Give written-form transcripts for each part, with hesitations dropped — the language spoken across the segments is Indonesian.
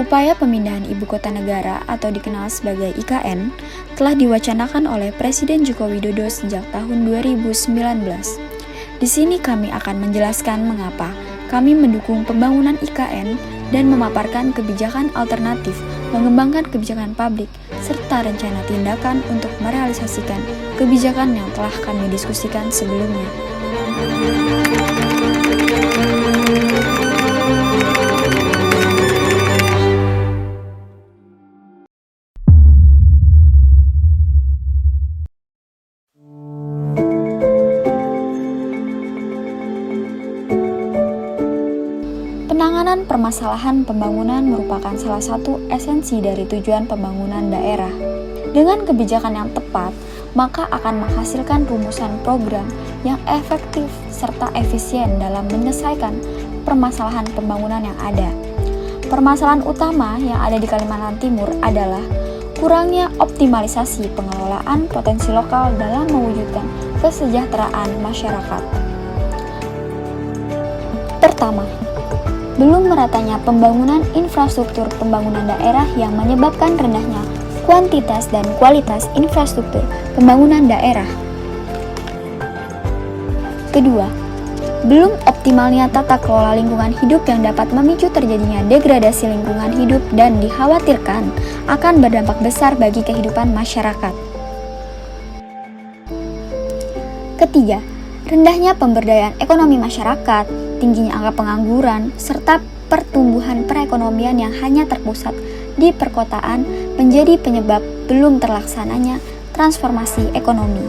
Upaya pemindahan ibu kota negara atau dikenal sebagai IKN telah diwacanakan oleh Presiden Joko Widodo sejak tahun 2019. Di sini kami akan menjelaskan mengapa kami mendukung pembangunan IKN dan memaparkan kebijakan alternatif, mengembangkan kebijakan publik, serta rencana tindakan untuk merealisasikan kebijakan yang telah kami diskusikan sebelumnya. Penanganan permasalahan pembangunan merupakan salah satu esensi dari tujuan pembangunan daerah. Dengan kebijakan yang tepat, maka akan menghasilkan rumusan program yang efektif serta efisien dalam menyelesaikan permasalahan pembangunan yang ada. Permasalahan utama yang ada di Kalimantan Timur adalah kurangnya optimalisasi pengelolaan potensi lokal dalam mewujudkan kesejahteraan masyarakat. Pertama, belum meratanya pembangunan infrastruktur pembangunan daerah yang menyebabkan rendahnya kuantitas dan kualitas infrastruktur pembangunan daerah. Kedua, belum optimalnya tata kelola lingkungan hidup yang dapat memicu terjadinya degradasi lingkungan hidup dan dikhawatirkan akan berdampak besar bagi kehidupan masyarakat. Ketiga, rendahnya pemberdayaan ekonomi masyarakat, tingginya angka pengangguran, serta pertumbuhan perekonomian yang hanya terpusat di perkotaan menjadi penyebab belum terlaksananya transformasi ekonomi.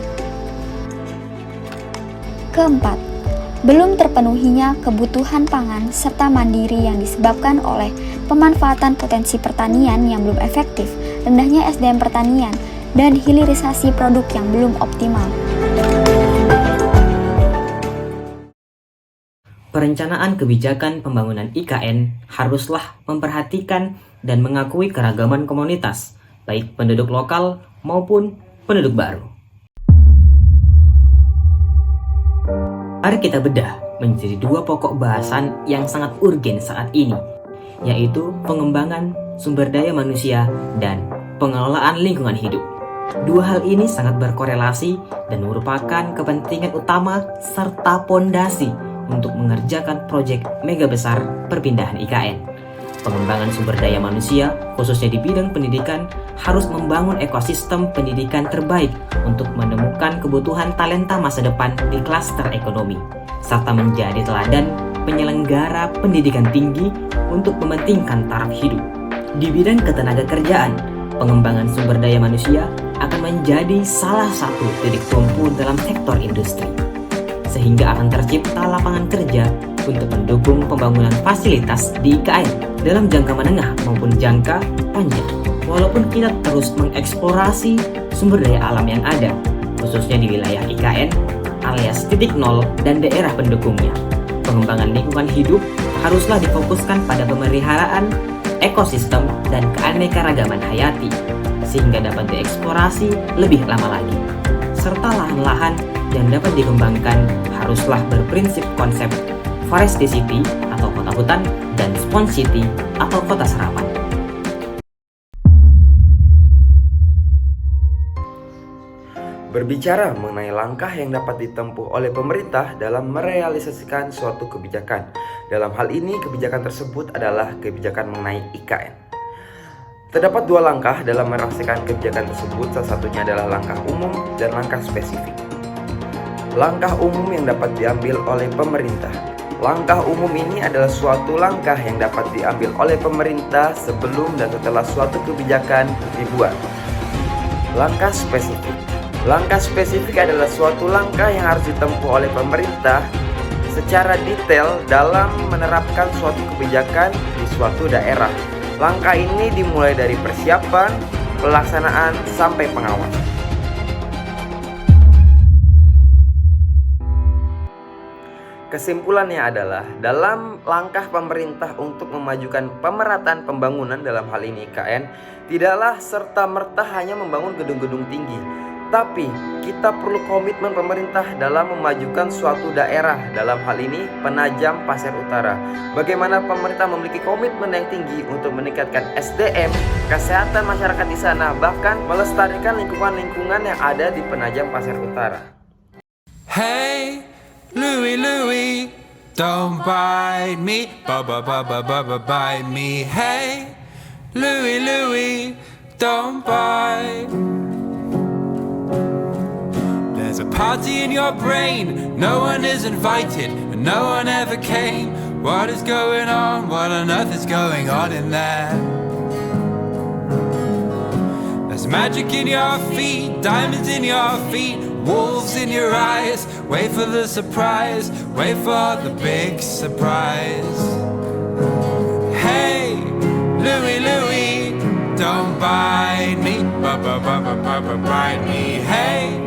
Keempat, belum terpenuhinya kebutuhan pangan serta mandiri yang disebabkan oleh pemanfaatan potensi pertanian yang belum efektif, rendahnya SDM pertanian, dan hilirisasi produk yang belum optimal. Perencanaan kebijakan pembangunan IKN haruslah memperhatikan dan mengakui keragaman komunitas, baik penduduk lokal maupun penduduk baru. Mari kita bedah menjadi dua pokok bahasan yang sangat urgen saat ini, yaitu pengembangan sumber daya manusia dan pengelolaan lingkungan hidup. Dua hal ini sangat berkorelasi dan merupakan kepentingan utama serta pondasi untuk mengerjakan proyek mega besar perpindahan IKN. Pengembangan sumber daya manusia, khususnya di bidang pendidikan, harus membangun ekosistem pendidikan terbaik untuk menemukan kebutuhan talenta masa depan di klaster ekonomi, serta menjadi teladan penyelenggara pendidikan tinggi untuk mementingkan taraf hidup. Di bidang ketenagakerjaan, pengembangan sumber daya manusia akan menjadi salah satu titik tumpu dalam sektor industri, sehingga akan tercipta lapangan kerja untuk mendukung pembangunan fasilitas di IKN dalam jangka menengah maupun jangka panjang. Walaupun kita terus mengeksplorasi sumber daya alam yang ada, khususnya di wilayah IKN alias titik nol dan daerah pendukungnya, pengembangan lingkungan hidup haruslah difokuskan pada pemeliharaan ekosistem dan keanekaragaman hayati, sehingga dapat dieksplorasi lebih lama lagi. Serta lahan-lahan yang dapat dikembangkan haruslah berprinsip konsep Forest City atau kota hutan dan Spawn City atau kota serapan. Berbicara mengenai langkah yang dapat ditempuh oleh pemerintah dalam merealisasikan suatu kebijakan. Dalam hal ini, kebijakan tersebut adalah kebijakan mengenai IKN. Terdapat dua langkah dalam merealisasikan kebijakan tersebut, salah satunya adalah langkah umum dan langkah spesifik. Langkah umum yang dapat diambil oleh pemerintah. Langkah umum ini adalah suatu langkah yang dapat diambil oleh pemerintah sebelum dan setelah suatu kebijakan dibuat. Langkah spesifik. Langkah spesifik adalah suatu langkah yang harus ditempuh oleh pemerintah secara detail dalam menerapkan suatu kebijakan di suatu daerah. Langkah ini dimulai dari persiapan, pelaksanaan, sampai pengawasan. Kesimpulannya adalah, dalam langkah pemerintah untuk memajukan pemerataan pembangunan dalam hal ini IKN, tidaklah serta-merta hanya membangun gedung-gedung tinggi, Tapi kita perlu komitmen pemerintah dalam memajukan suatu daerah, dalam hal ini Penajam Pasir Utara. Bagaimana pemerintah memiliki komitmen yang tinggi untuk meningkatkan SDM, kesehatan masyarakat di sana, bahkan melestarikan lingkungan-lingkungan yang ada di Penajam Pasir Utara. Hey, Louie, Louie, don't bite me, bite me. Hey, Louie, Louie, don't bite. There's a party in your brain, no one is invited, and no one ever came. What is going on? What on earth is going on in there? There's magic in your feet, diamonds in your feet, wolves in your eyes. Wait for the surprise, wait for the big surprise. Hey, Louie, Louie, don't bite me, bite me. Hey,